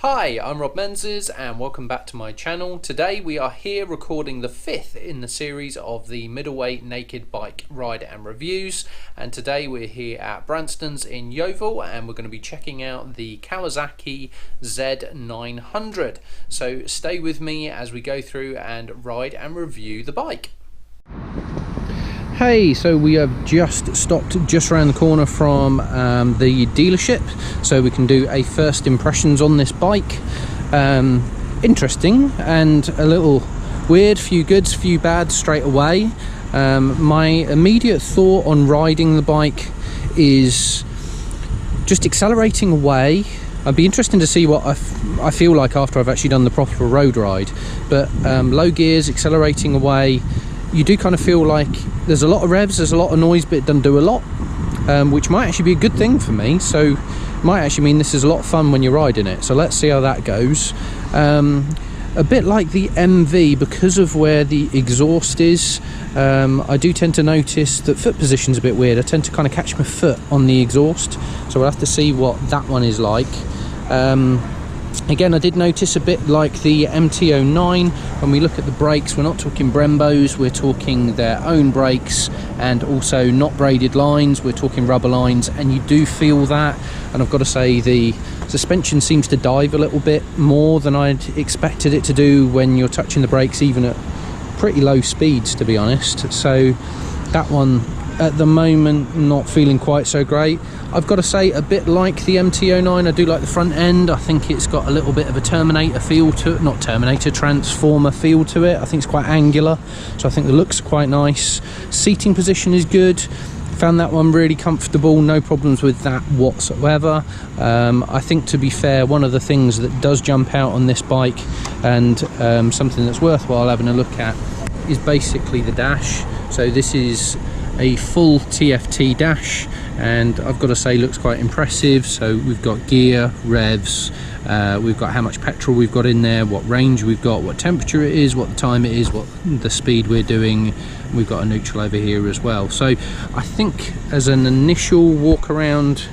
Hi, I'm Rob Menzies and welcome back to my channel. Today we are here recording the 5th in the series of the middleweight naked bike ride and reviews, and today we're here at Bransons in Yeovil and we're going to be checking out the Kawasaki Z900. So stay with me as we go through and ride and review the bike. Hey, so we have just stopped just around the corner from the dealership, so we can do a first impressions on this bike. Interesting and a little weird, few goods, few bads straight away. My immediate thought on riding the bike is just accelerating away. I'd be interested to see what I feel like after I've actually done the proper road ride, but low gears, accelerating away, you do kind of feel like there's a lot of revs, there's a lot of noise, but it doesn't do a lot, which might actually be a good thing for me. So might actually mean this is a lot of fun when you're riding it. So let's see how that goes. A bit like the MV, because of where the exhaust is, I do tend to notice that foot position's a bit weird. I tend to kind of catch my foot on the exhaust, so we'll have to see what that one is like. Again, I did notice a bit like the MT-09, when we look at the brakes, we're not talking Brembos, we're talking their own brakes, and also not braided lines, we're talking rubber lines, and you do feel that. And I've got to say, the suspension seems to dive a little bit more than I'd expected it to do when you're touching the brakes, even at pretty low speeds, to be honest. So that one, at the moment, not feeling quite so great. I've got to say, a bit like the MT-09, I do like the front end. I think it's got a little bit of a Terminator feel to it, not Terminator, Transformer feel to it. I think it's quite angular, so I think the looks are quite nice. Seating position is good. Found that one really comfortable, no problems with that whatsoever. I think, to be fair, one of the things that does jump out on this bike, and something that's worthwhile having a look at, is basically the dash. So this is a full TFT dash, and I've got to say, looks quite impressive. So we've got gear, revs, we've got how much petrol we've got in there, what range we've got, what temperature it is, what the time it is, what the speed we're doing. We've got a neutral over here as well. So I think as an initial walk around,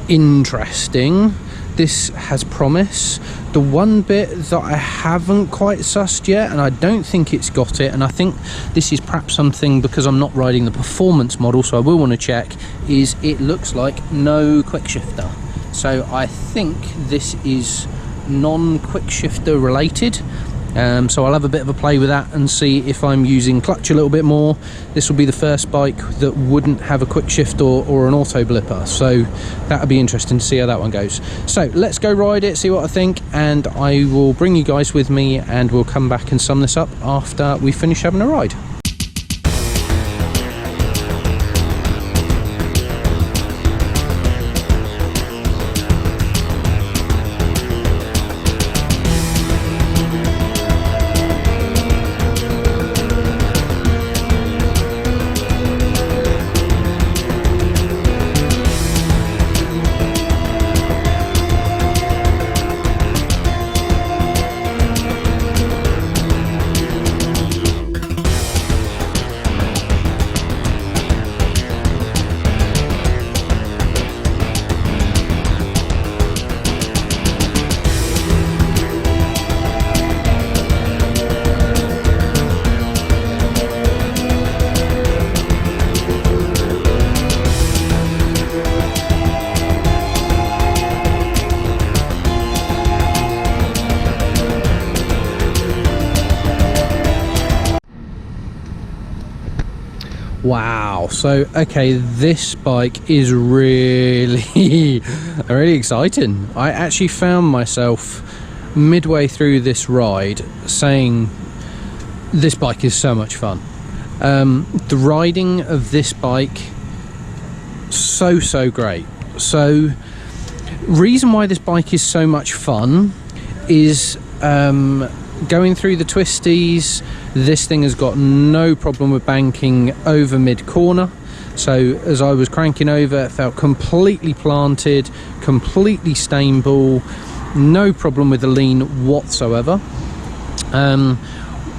interesting. This has promise. The one bit that I haven't quite sussed yet, and I don't think it's got it, and I think this is perhaps something because I'm not riding the performance model, so I will want to check, is it looks like no quick shifter. So I think this is non-quick shifter related. So I'll have a bit of a play with that and see if I'm using clutch a little bit more. This will be the first bike that wouldn't have a quick shift or an auto blipper, so that'll be interesting to see how that one goes. So let's go ride it, see what I think, and I will bring you guys with me, and we'll come back and sum this up after we finish having a ride. Wow, so okay, this bike is really really exciting. I actually found myself midway through this ride saying this bike is so much fun. The riding of this bike, so great. So reason why this bike is so much fun is going through the twisties. This thing has got no problem with banking over mid-corner. So as I was cranking over, it felt completely planted, completely stable, no problem with the lean whatsoever.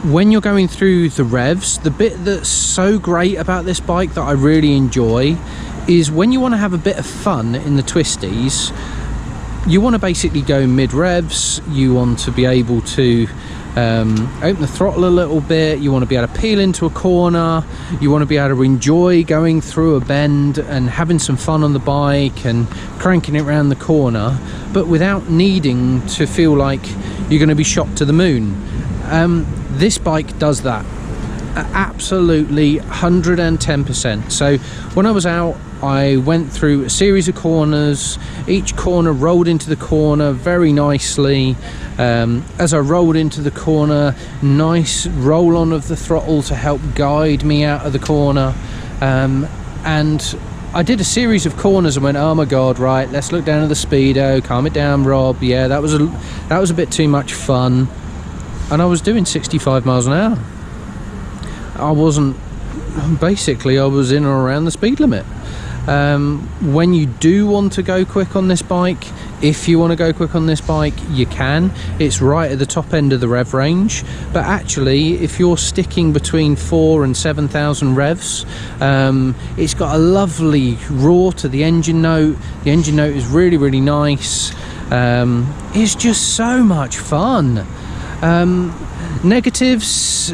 When you're going through the revs, the bit that's so great about this bike that I really enjoy is when you want to have a bit of fun in the twisties, you want to basically go mid revs, you want to be able to open the throttle a little bit, you want to be able to peel into a corner, you want to be able to enjoy going through a bend and having some fun on the bike and cranking it around the corner, but without needing to feel like you're going to be shot to the moon. This bike does that absolutely 110%. So when I was out, I went through a series of corners. Each corner rolled into the corner very nicely. As I rolled into the corner, nice roll on of the throttle to help guide me out of the corner. And I did a series of corners and went, oh my god, right, let's look down at the speedo, calm it down, Rob. Yeah, that was a bit too much fun. And I was doing 65 miles an hour. I was in or around the speed limit. When you do want to go quick on this bike, if you want to go quick on this bike, you can. It's right at the top end of the rev range, but actually if you're sticking between 4,000 and 7,000 revs, it's got a lovely roar to the engine note. The engine note is really, really nice. It's just so much fun. Negatives,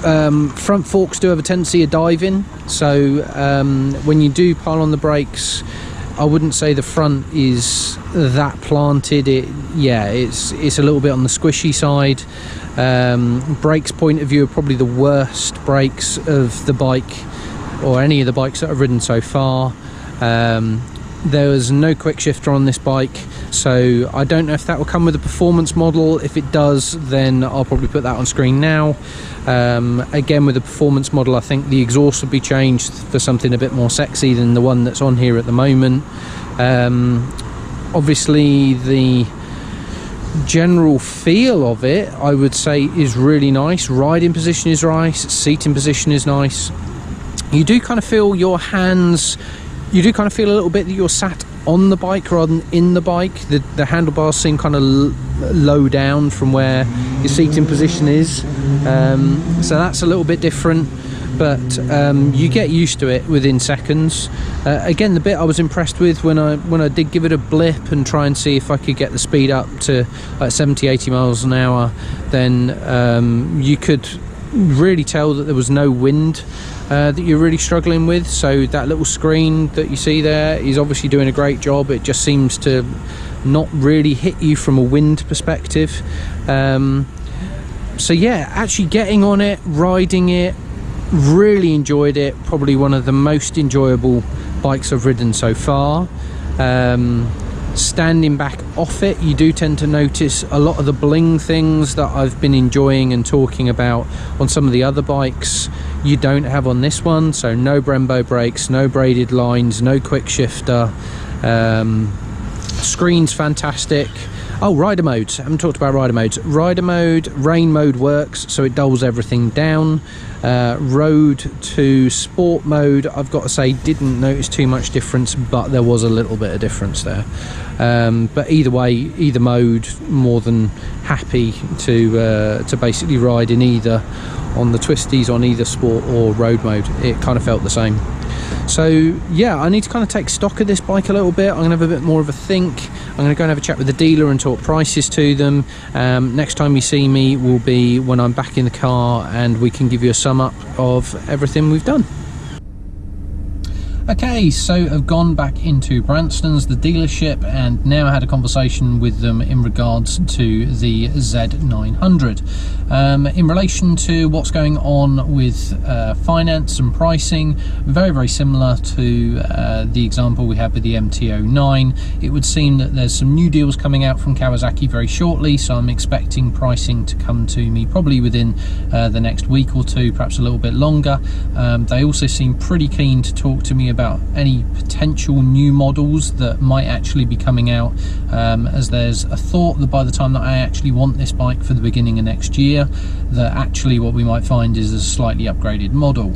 front forks do have a tendency of diving, so when you do pile on the brakes, I wouldn't say the front is that planted. It's a little bit on the squishy side. Brakes point of view are probably the worst brakes of the bike, or any of the bikes that I've ridden so far. There was no quick shifter on this bike, so I don't know if that will come with a performance model. If it does, then I'll probably put that on screen now. Again, with the performance model, I think the exhaust will be changed for something a bit more sexy than the one that's on here at the moment. Obviously the general feel of it, I would say, is really nice. Riding position is nice, seating position is nice. You do kind of feel your hands, you do kind of feel a little bit that you're sat on the bike rather than in the bike. The handlebars seem kind of low down from where your seating position is, so that's a little bit different, but you get used to it within seconds. Again, the bit I was impressed with when I did give it a blip and try and see if I could get the speed up to like 70-80 miles an hour, then you could really tell that there was no wind that you're really struggling with. So that little screen that you see there is obviously doing a great job. It just seems to not really hit you from a wind perspective. So yeah, actually getting on it, riding it, really enjoyed it. Probably one of the most enjoyable bikes I've ridden so far. Standing back off it, you do tend to notice a lot of the bling things that I've been enjoying and talking about on some of the other bikes. You don't have on this one, so no Brembo brakes, no braided lines, no quick shifter. Screen's fantastic. Oh, rider modes, I haven't talked about rider modes. Rider mode, rain mode works, so it dulls everything down. Road to sport mode, I've got to say, didn't notice too much difference, but there was a little bit of difference there. But either way, either mode, more than happy to basically ride in either, on the twisties, on either sport or road mode. It kind of felt the same. So yeah, I need to kind of take stock of this bike a little bit. I'm going to have a bit more of a think. I'm going to go and have a chat with the dealer and talk prices to them. Next time you see me will be when I'm back in the car and we can give you a sum up of everything we've done. Okay, so I've gone back into Bransons, the dealership, and now had a conversation with them in regards to the Z900. In relation to what's going on with finance and pricing, very, very similar to the example we had with the MT09. It would seem that there's some new deals coming out from Kawasaki very shortly, so I'm expecting pricing to come to me probably within the next week or two, perhaps a little bit longer. They also seem pretty keen to talk to me about any potential new models that might actually be coming out, as there's a thought that by the time that I actually want this bike for the beginning of next year, that actually what we might find is a slightly upgraded model.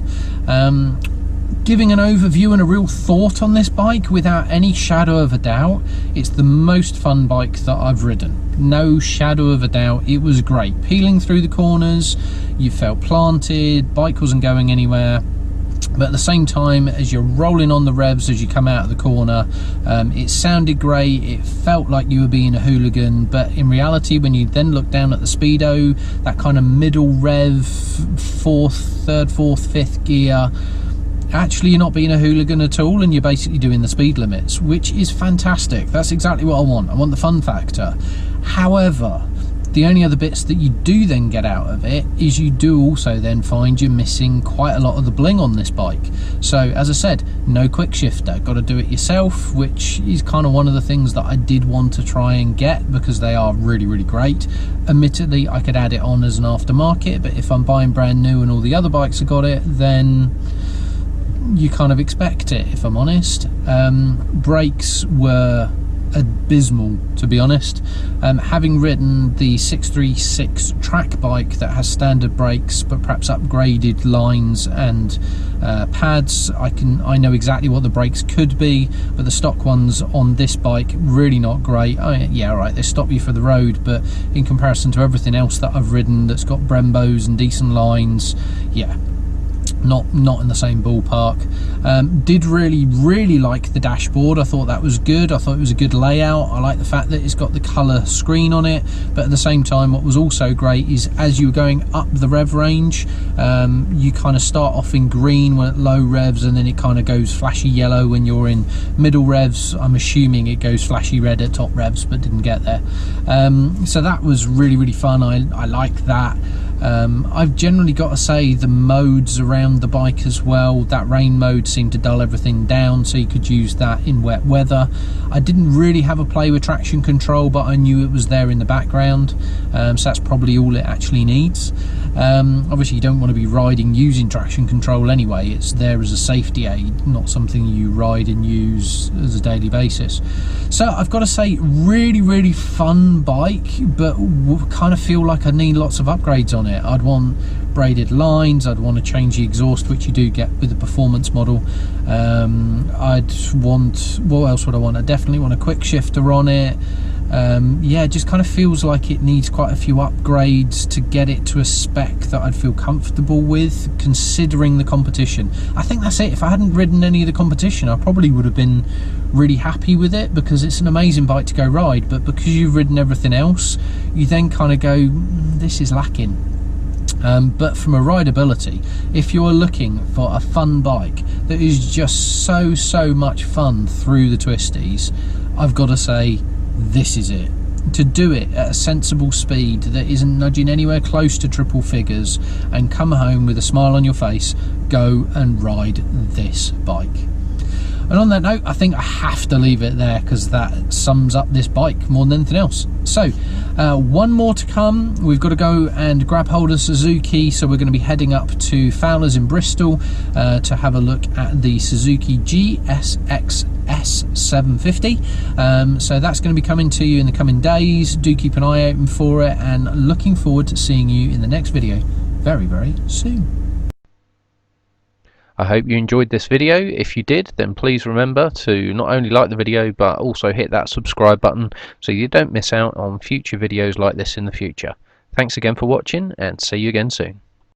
Giving an overview and a real thought on this bike, without any shadow of a doubt, it's the most fun bike that I've ridden. No shadow of a doubt, it was great. Peeling through the corners, you felt planted, bike wasn't going anywhere. But at the same time, as you're rolling on the revs as you come out of the corner, it sounded great, it felt like you were being a hooligan, but in reality, when you then look down at the speedo, that kind of middle rev, third, fourth, fifth gear, actually you're not being a hooligan at all, and you're basically doing the speed limits, which is fantastic. That's exactly what I want. I want the fun factor. However, the only other bits that you do then get out of it is you do also then find you're missing quite a lot of the bling on this bike. So as I said, no quick shifter, got to do it yourself, which is kind of one of the things that I did want to try and get, because they are really, really great. Admittedly, I could add it on as an aftermarket, but if I'm buying brand new and all the other bikes have got it, then you kind of expect it, if I'm honest. Brakes were abysmal, to be honest. Having ridden the 636 track bike that has standard brakes but perhaps upgraded lines and pads, I know exactly what the brakes could be, but the stock ones on this bike really not great. Oh yeah, right, they stop you for the road, but in comparison to everything else that I've ridden that's got Brembos and decent lines, yeah, not in the same ballpark. Did really like the dashboard. I thought that was good. I thought it was a good layout. I like the fact that it's got the colour screen on it, but at the same time, what was also great is as you were going up the rev range, you kind of start off in green when at low revs, and then it kind of goes flashy yellow when you're in middle revs. I'm assuming it goes flashy red at top revs, but didn't get there. So that was really fun. I like that. I've generally got to say the modes around the bike as well, that rain mode seemed to dull everything down, so you could use that in wet weather. I didn't really have a play with traction control, but I knew it was there in the background, so that's probably all it actually needs. Obviously you don't want to be riding using traction control anyway, it's there as a safety aid, not something you ride and use as a daily basis. So I've got to say, really fun bike, but kind of feel like I need lots of upgrades on it. I'd want braided lines, I'd want to change the exhaust, which you do get with the performance model. I'd want, what else would I want? I definitely want a quick shifter on it. Yeah, it just kind of feels like it needs quite a few upgrades to get it to a spec that I'd feel comfortable with, considering the competition. I think that's it. If I hadn't ridden any of the competition, I probably would have been really happy with it, because it's an amazing bike to go ride, but because you've ridden everything else, you then kind of go, this is lacking. But from a rideability, if you're looking for a fun bike that is just so much fun through the twisties, I've got to say, this is it. To do it at a sensible speed that isn't nudging anywhere close to triple figures, and come home with a smile on your face, go and ride this bike. And on that note, I think I have to leave it there, because that sums up this bike more than anything else. So one more to come. We've got to go and grab hold of Suzuki, so we're going to be heading up to Fowler's in Bristol to have a look at the Suzuki GSX S750. So that's going to be coming to you in the coming days. Do keep an eye open for it, and looking forward to seeing you in the next video very soon. I hope you enjoyed this video. If you did, then please remember to not only like the video, but also hit that subscribe button so you don't miss out on future videos like this in the future. Thanks again for watching, and see you again soon.